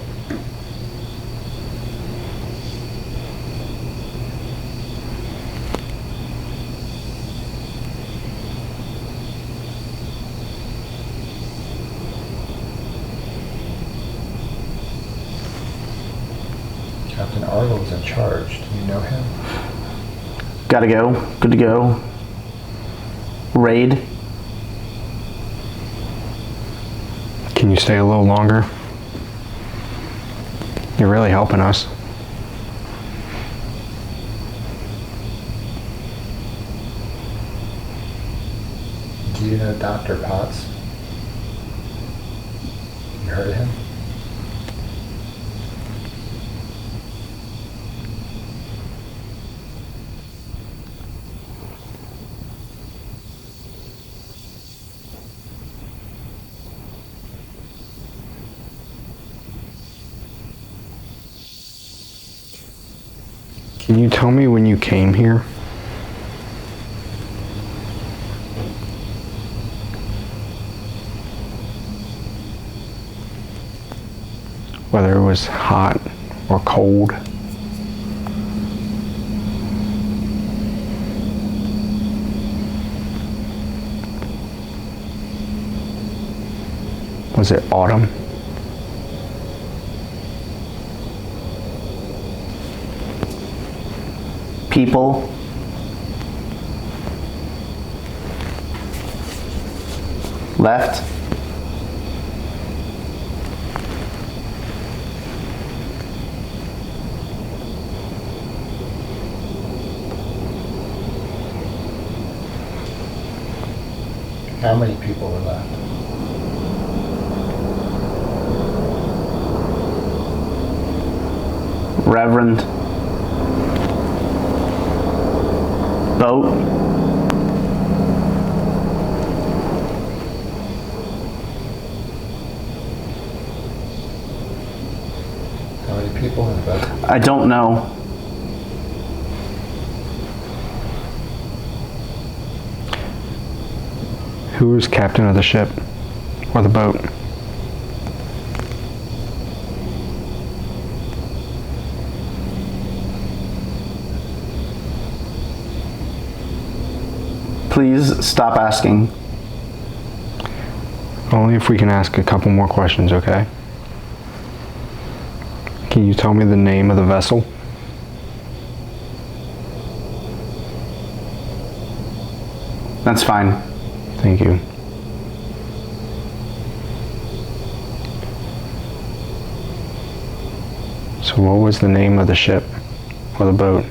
Captain Argyle is in charge. Do you know him? Gotta go. Good to go. Raid. Can you stay a little longer? You're really helping us. Do you know Dr. Potts? You heard of him? Can you tell me when you came here? Whether it was hot or cold? Was it autumn? People. Left. How many people were left? Reverend. Boat. How many people in the boat? I don't know. Who was captain of the ship or the boat? Please stop asking. Only if we can ask a couple more questions, okay? Can you tell me the name of the vessel? That's fine. Thank you. So what was the name of the ship or the boat?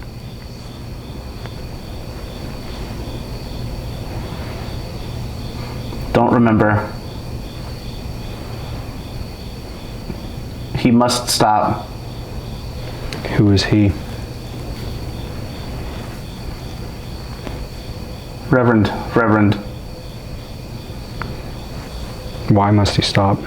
Don't remember. He must stop. Who is he? Reverend. Why must he stop?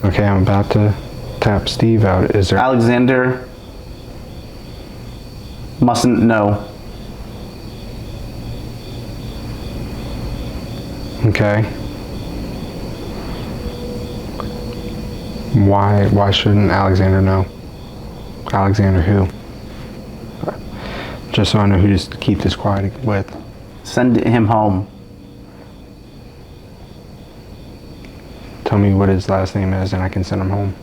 Okay, I'm about to tap Steve out. Is there... Alexander mustn't know. Okay. Why shouldn't Alexander know? Alexander who? Just so I know who to keep this quiet with. Send him home. Tell me what his last name is and I can send him home.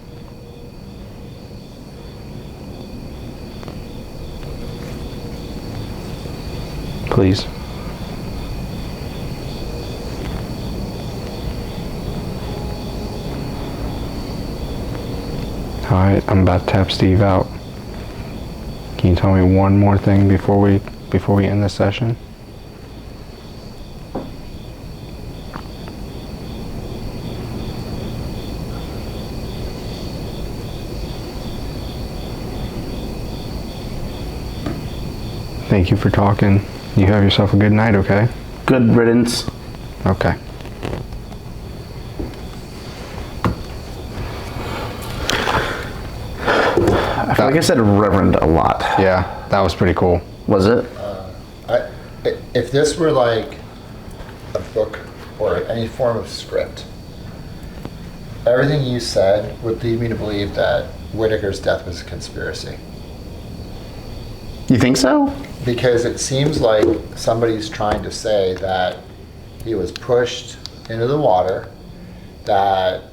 Please. Alright, I'm about to tap Steve out. Can you tell me one more thing before we end this session? Thank you for talking. You have yourself a good night, okay? Good riddance. Okay. I feel like I said reverend a lot. Yeah, that was pretty cool. Was it? If this were like a book or any form of script, everything you said would lead me to believe that Whitaker's death was a conspiracy. You think so? Because it seems like somebody's trying to say that he was pushed into the water, that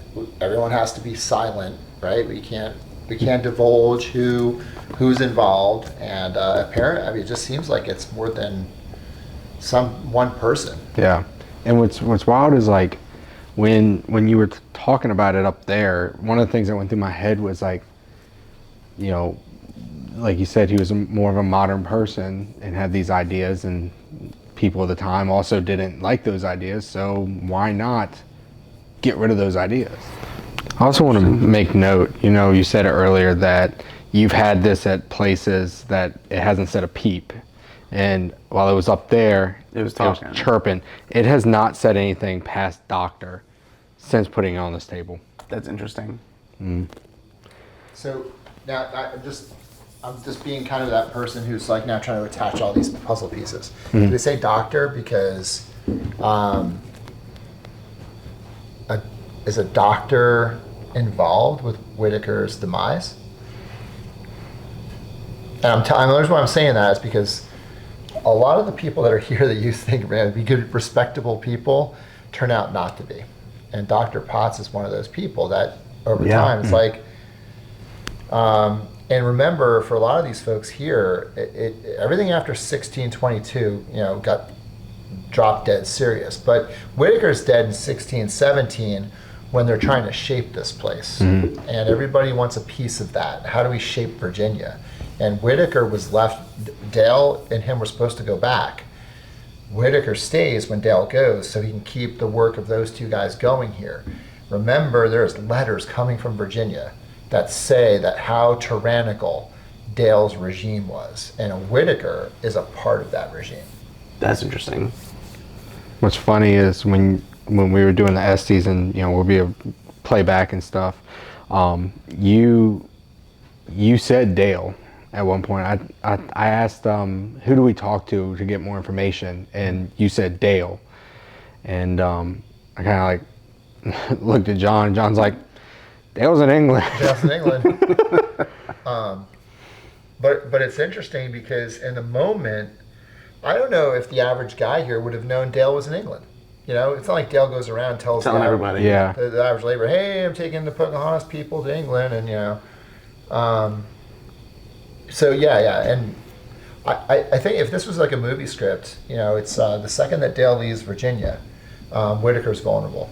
everyone has to be silent, right? We can't divulge who's involved, and apparently, I mean, it just seems like it's more than one person. Yeah, and what's wild is like when you were talking about it up there, one of the things that went through my head was like, you know, like you said, he was more of a modern person and had these ideas, and people at the time also didn't like those ideas, so why not get rid of those ideas? I also want to make note, you know, you said it earlier that you've had this at places that it hasn't said a peep. And while it was up there, It was talking. chirping. It has not said anything past doctor since putting it on this table. That's interesting. So now I'm just being kind of that person who's like now trying to attach all these puzzle pieces. They say doctor because is a doctor involved with Whitaker's demise? And the reason why I'm saying that is because a lot of the people that are here that you think would be good, respectable people turn out not to be. And Dr. Potts is one of those people that over time, it's like, and remember, for a lot of these folks here, everything after 1622, got dropped dead serious. But Whitaker's dead in 1617 when they're trying to shape this place. And everybody wants a piece of that. How do we shape Virginia? And Whitaker was left, Dale and him were supposed to go back. Whitaker stays when Dale goes so he can keep the work of those two guys going here. Remember, there's letters coming from Virginia that say that how tyrannical Dale's regime was. And Whitaker is a part of that regime. That's interesting. What's funny is when we were doing the Estes and we'll be a playback and stuff, you said Dale at one point. I asked who do we talk to get more information, and you said Dale, and I kind of like looked at John, and John's like, Dale's in England. Dale's in England. But it's interesting because in the moment, I don't know if the average guy here would have known Dale was in England. It's not like Dale goes around and telling everybody. Yeah. The average labor, hey, I'm taking the Pocahontas people to England, and so yeah, and I think if this was like a movie script, it's the second that Dale leaves Virginia, Whitaker's vulnerable,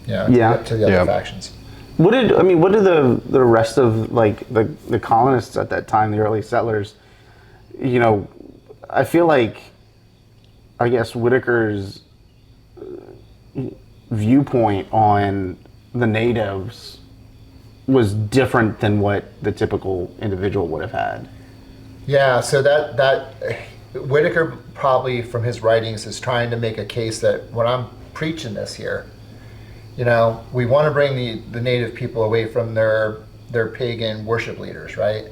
to the other factions. What did the rest of like the colonists at that time, the early settlers, I feel like, I guess Whitaker's viewpoint on the natives was different than what the typical individual would have had. Yeah, so that Whitaker probably from his writings is trying to make a case that when I'm preaching this here, we want to bring the native people away from their pagan worship leaders, right?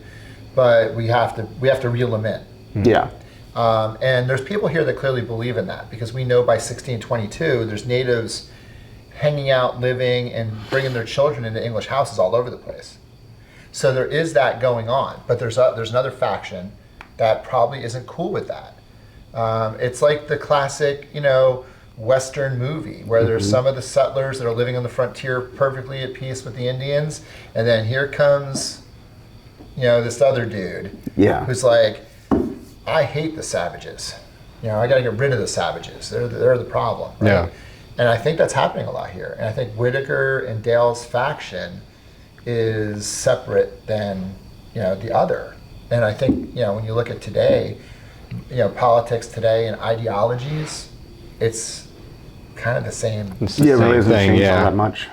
But we have to reel them in. Yeah. And there's people here that clearly believe in that because we know by 1622 there's natives hanging out, living, and bringing their children into English houses all over the place. So there is that going on, but there's another faction that probably isn't cool with that. It's like the classic, Western movie where there's some of the settlers that are living on the frontier perfectly at peace with the Indians, and then here comes, this other dude who's like, I hate the savages. I got to get rid of the savages. They're the problem, right? Yeah. And I think that's happening a lot here. And I think Whitaker and Dale's faction is separate than, the other. And I think, when you look at today, politics today and ideologies, it's kind of the same. It's the same really hasn't thing, changed all that much.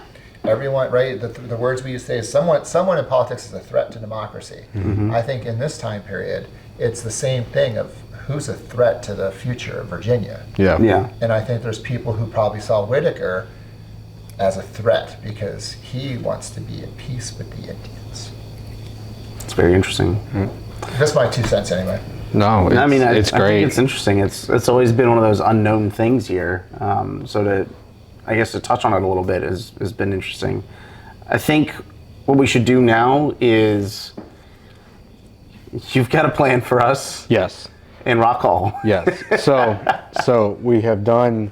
Everyone, right? The words we use today is someone in politics is a threat to democracy. I think in this time period, it's the same thing of who's a threat to the future of Virginia. Yeah. And I think there's people who probably saw Whitaker as a threat because he wants to be at peace with the Indians. It's very interesting. That's my 2 cents anyway. No, it's I great. think it's interesting. It's always been one of those unknown things here. So to touch on it a little bit has been interesting. I think what we should do now is, you've got a plan for us. Yes. In Rock Hall. Yes. So we have done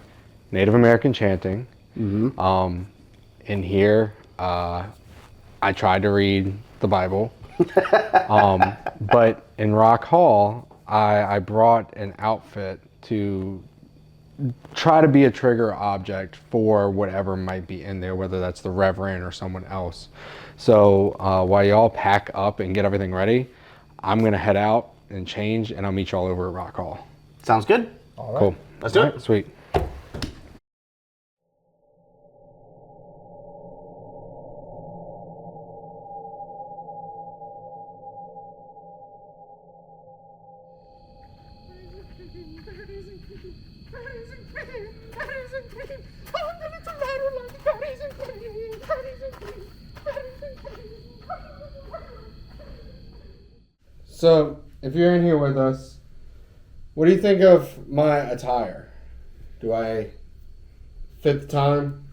Native American chanting. In here, I tried to read the Bible. But in Rock Hall, I brought an outfit to try to be a trigger object for whatever might be in there, whether that's the Reverend or someone else. So while y'all pack up and get everything ready, I'm going to head out and change, and I'll meet y'all over at Rock Hall. Sounds good. All right. Cool. Let's do it. All right, sweet. So, if you're in here with us, what do you think of my attire? Do I fit the time?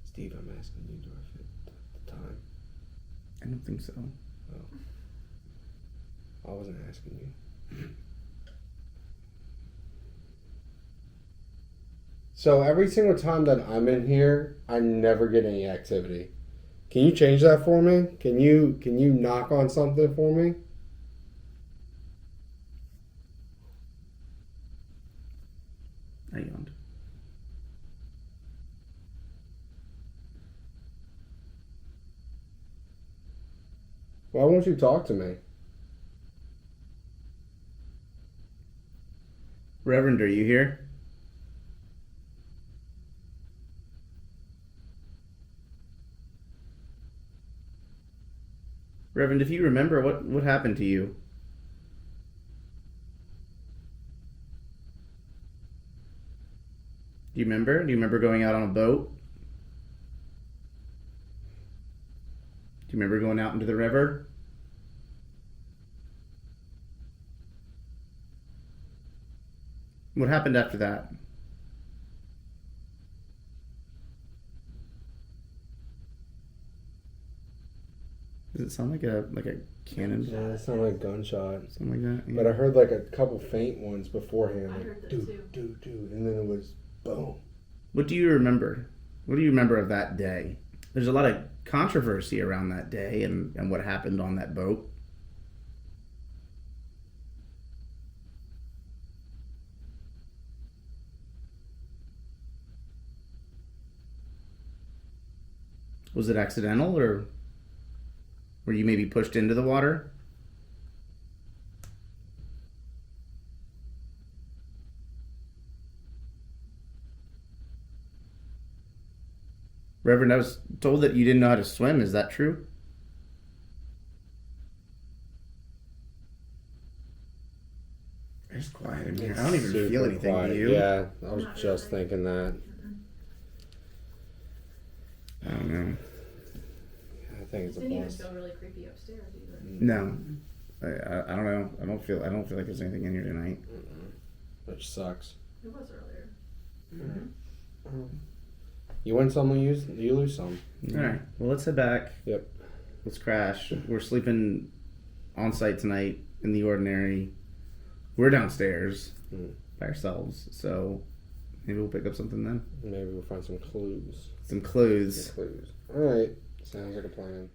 Steve, I'm asking you, do I fit the time? I don't think so. Oh. I wasn't asking you. So every single time that I'm in here, I never get any activity. Can you change that for me? Can you knock on something for me? I yawned. Why won't you talk to me? Reverend, are you here? Reverend, if you remember, what happened to you? Do you remember? Do you remember going out on a boat? Do you remember going out into the river? What happened after that? Does it sound like a cannon? Yeah, it sounded like a gunshot. Something like that? Yeah. But I heard like a couple faint ones beforehand. I Like, heard that doo, doo, doo, and then it was boom. What do you remember? What do you remember of that day? There's a lot of controversy around that day and what happened on that boat. Was it accidental, or were you maybe pushed into the water? Reverend, I was told that you didn't know how to swim. Is that true? It's quiet in here. I don't even feel anything. Quiet. Do you? Yeah, I was just thinking that. I don't know. I think it's a Didn't even bus. feel really creepy upstairs either. No, I don't know. I don't feel like there's anything in here tonight. Which sucks. It was earlier. You win some, you lose some. All right. Well, let's head back. Yep. Let's crash. We're sleeping on site tonight in the ordinary. We're downstairs by ourselves, so maybe we'll pick up something then. Maybe we'll find some clues. Some clues. All right. Sounds like a plan.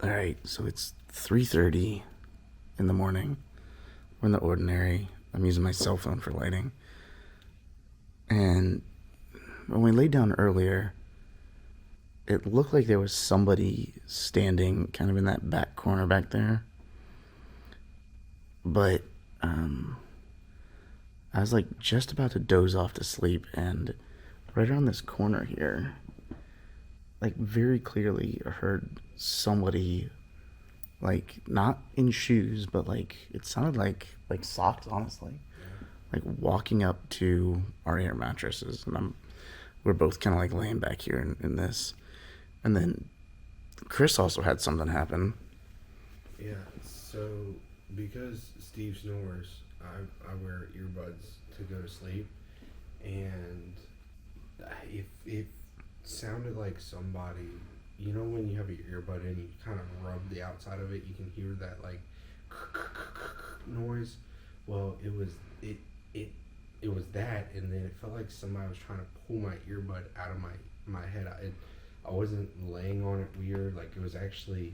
All right, so it's 3:30 in the morning. We're in the ordinary. I'm using my cell phone for lighting. And when we laid down earlier, it looked like there was somebody standing kind of in that back corner back there. But I was like just about to doze off to sleep, and right around this corner here, like very clearly I heard somebody, like not in shoes, but like it sounded like socks, honestly, like walking up to our air mattresses, and we're both kind of like laying back here in this, and then Chris also had something happen. Yeah, so because Steve snores, I wear earbuds to go to sleep, and it sounded like somebody, you know, when you have your earbud in, you kind of rub the outside of it, you can hear that like noise. Well, it was that, and then it felt like somebody was trying to pull my earbud out of my head. I wasn't laying on it weird, like it was actually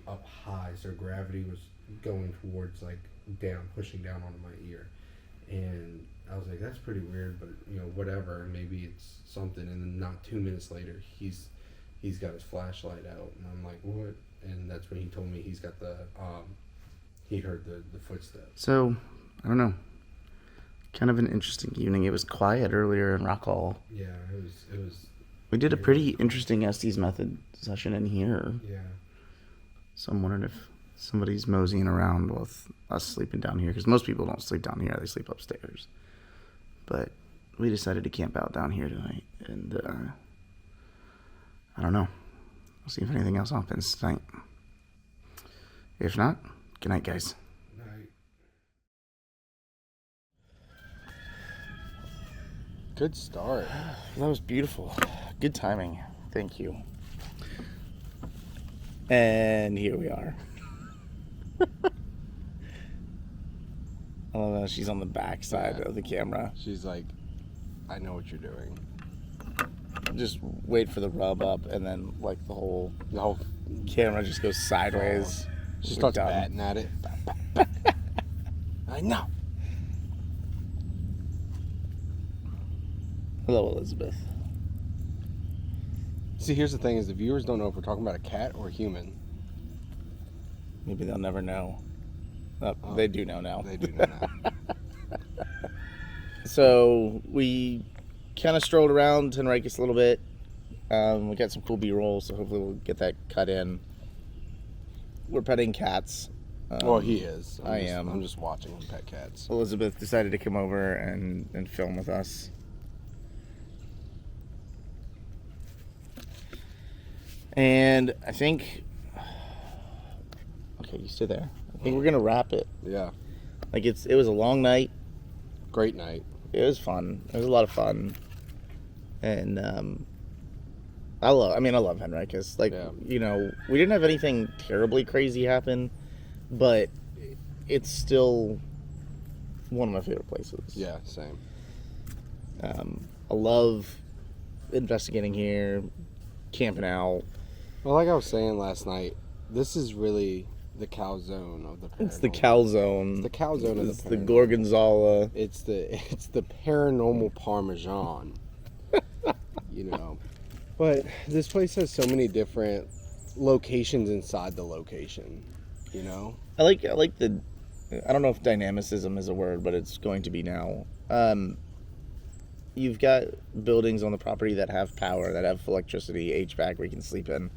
up high, so gravity was going towards like down, pushing down onto my ear, and I was like, that's pretty weird, but you know, whatever, maybe it's something. And then not 2 minutes later, he's got his flashlight out, and I'm like, what? And that's when he told me he's got the he heard the footsteps. So, I don't know. Kind of an interesting evening. It was quiet earlier in Rock Hall. Yeah, it was. We did a pretty interesting Estes method session in here. Yeah. So I'm wondering if somebody's moseying around with us sleeping down here. Because most people don't sleep down here. They sleep upstairs. But we decided to camp out down here tonight. And I don't know. We'll see if anything else happens tonight. If not, good night, guys. Good start. That was beautiful. Good timing. Thank you. And here we are. I love how she's on the back side of the camera. She's like, I know what you're doing. Just wait for the rub up, and then like the whole camera just goes sideways. She We're starts done. batting at it. I know. Hello, Elizabeth. See, here's the thing: is the viewers don't know if we're talking about a cat or a human. Maybe they'll never know. They do know now. They do know now. So we kind of strolled around Henricus a little bit. We got some cool B-roll, so hopefully we'll get that cut in. We're petting cats. Well, he is. I am. I'm just watching him pet cats. Elizabeth decided to come over and film with us. And I think... Okay, you stay there. I think we're going to wrap it. Yeah. Like, it was a long night. Great night. It was fun. It was a lot of fun. And I love Henricus. Like, Yeah. you know, we didn't have anything terribly crazy happen, but it's still one of my favorite places. Yeah, same. I love investigating here, camping out. Well, like I was saying last night, this is really the cow zone of the paranormal. It's the cow zone. It's the cow zone of It's the the paranormal. Gorgonzola. It's the paranormal parmesan. You know. But this place has so many different locations inside the location, you know? I like the, I don't know if dynamicism is a word, but it's going to be now. You've got buildings on the property that have power, that have electricity, HVAC where you can sleep in,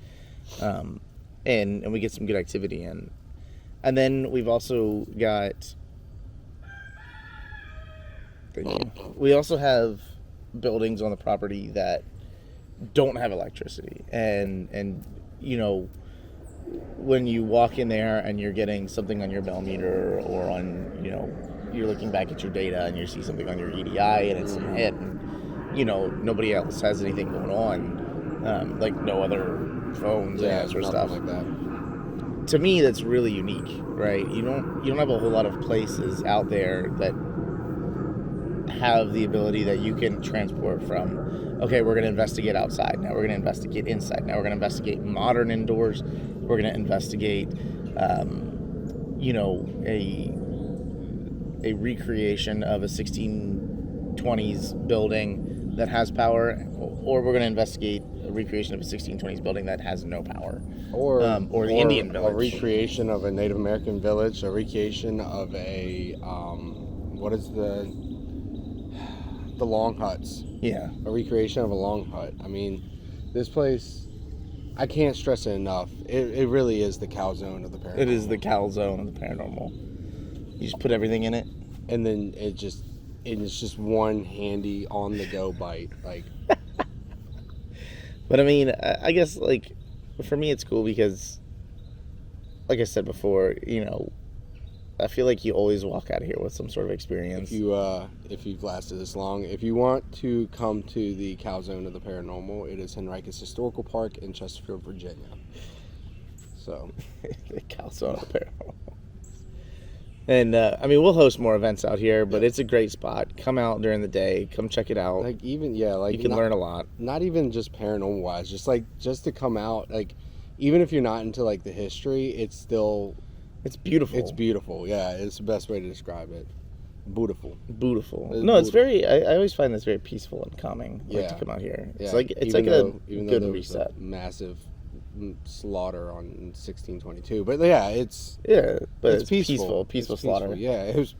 and we get some good activity in. And then we've also got, we also have buildings on the property that don't have electricity, and you know, when you walk in there and you're getting something on your bell meter, or on, you know, you're looking back at your data and you see something on your EDI and it's some hit, and you know, nobody else has anything going on, like no other phones and that sort of stuff. Like that. To me, that's really unique, right? You don't have a whole lot of places out there that have the ability that you can transport from, okay, we're going to investigate outside, now we're going to investigate inside, now we're going to investigate modern indoors, we're going to investigate you know, a recreation of a 1620s building that has power, or we're going to investigate a recreation of a 1620s building that has no power, or the Indian village, a recreation of a Native American village, a recreation of a what is the long huts. Yeah. A recreation of a long hut. I mean, this place, I can't stress it enough. It really is the cow zone of the paranormal. It is the cow zone of the paranormal. You just put everything in it. And then it's just one handy on the go bite. Like, but I mean, I guess, like, for me it's cool because, like I said before, you know, I feel like you always walk out of here with some sort of experience. if you've lasted this long, if you want to come to the cow zone of the paranormal, it is Henricus Historical Park in Chesterfield, Virginia. So, the cow zone of the paranormal. And I mean, we'll host more events out here, but it's a great spot. Come out during the day. Come check it out. like, even like you can learn a lot. Not even just paranormal wise, just to come out. Like, even if you're not into like the history, it's beautiful. It's beautiful. Yeah, it's the best way to describe it. Beautiful. It's very. I always find this very peaceful and calming. Like, to come out here. It's like a good reset. Massive slaughter on 1622. But yeah, it's but it's peaceful slaughter. Yeah, it was.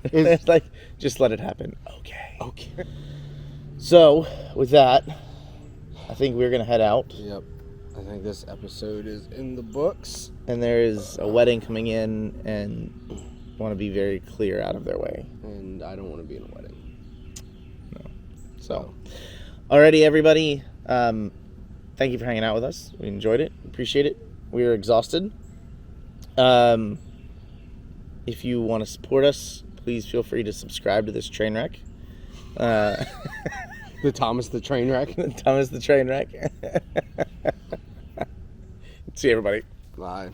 It's like, just let it happen. Okay. So, with that, I think we're going to head out. Yep. I think this episode is in the books. And there is a wedding coming in, and want to be very clear out of their way. And I don't want to be in a wedding. No. So, alrighty, everybody. Thank you for hanging out with us. We enjoyed it. Appreciate it. We are exhausted. If you want to support us, please feel free to subscribe to this train wreck. The Thomas the Train Wreck. Thomas the Train Wreck. See you, everybody. Bye.